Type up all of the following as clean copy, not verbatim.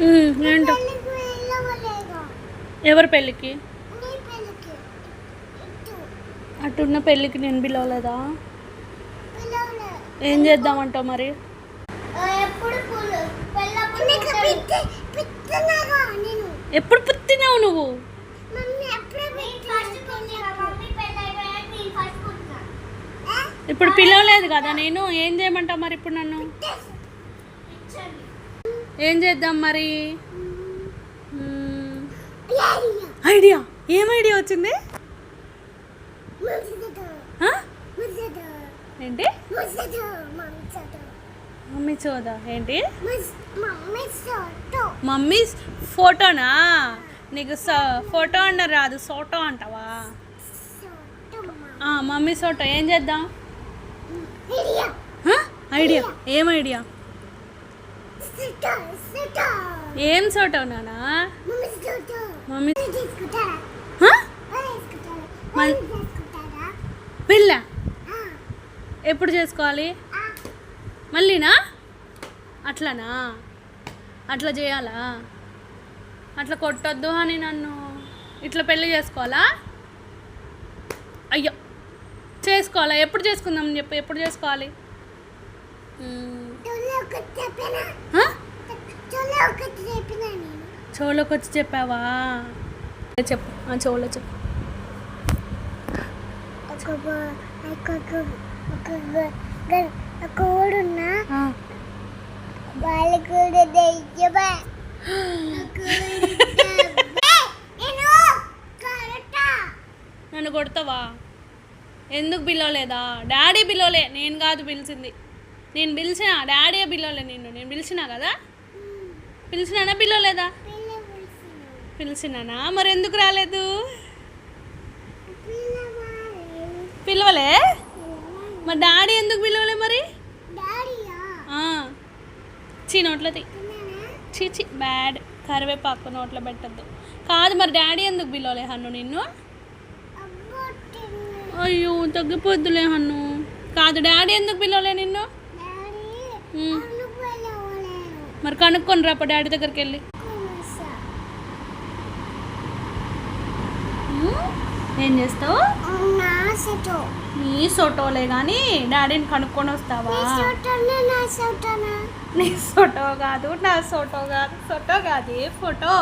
ఏంటో ఎవరి పెళ్ళికి? అటున్న పెళ్ళికి నేను పిలవలేదా? ఏం చేద్దామంటావు మరి? ఎప్పుడు పుట్టినావు నువ్వు? ఇప్పుడు పిలవలేదు కదా నేను. ఏం చేయమంటావు మరి ఇప్పుడు నన్ను? ఏం చేద్దాం మరి? ఐడియా. ఏం ఐడియా వచ్చింది? ఏంటి? మమ్మీ చోదా ఏంటి? మమ్మీ ఫోటోనా? నీకు ఫోటో అన్న రాదు, సోటో అంటావా? మమ్మీ సోటో. ఏం చేద్దాం? ఐడియా. ఏం ఐడియా? ఏం సోటో నానా? మమ్మీ పిల్ల ఎప్పుడు చేసుకోవాలి? మళ్ళీనా? అట్లానా? అట్లా చేయాలా? అట్లా కొట్టొద్దు అని నన్ను. ఇట్లా పెళ్ళి చేసుకోవాలా? అయ్యో, చేసుకోవాలా? ఎప్పుడు చేసుకుందాం చెప్పు. ఎప్పుడు చేసుకోవాలి? చెవులోకి వచ్చి చెప్పావా? చెప్పు. చెవులో చెప్పు. నన్ను కొడతావా? ఎందుకు పిలవలేదా? డాడీ పిలవలే, నేను కాదు పిలిచింది. నేను పిలిచిన, డాడీ పిలవలే నిన్ను. నేను పిలిచినా కదా? పిలిచినానా పిలవలేదా? పిలిచినానా? మరి ఎందుకు రాలేదు? పిలవలే? మరి డాడీ ఎందుకు పిలవలే మరి? నోట్లది చీచి బ్యాడ్. కరివేపాకు నోట్లో పెట్టద్దు. కాదు మరి డాడీ ఎందుకు పిలవలే హన్ను నిన్ను? అయ్యో తగ్గిపోద్దులే హన్ను. కాదు డాడీ ఎందుకు పిలవలే నిన్ను? మరి కనుక్కొని రాప డాడీ దగ్గరికి వెళ్ళి. ఏం చేస్తావు? నీ సోటోలే కానీ డాడీని కనుక్కొని వస్తావా? నీ సోటో కాదు, నా సోటో కాదు. సోటో కాదు, ఫోటో.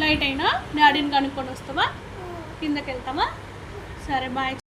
లైట్ అయినా డాడీని కనుక్కొని వస్తావా? కిందకి వెళ్తావా? సరే బాయ్.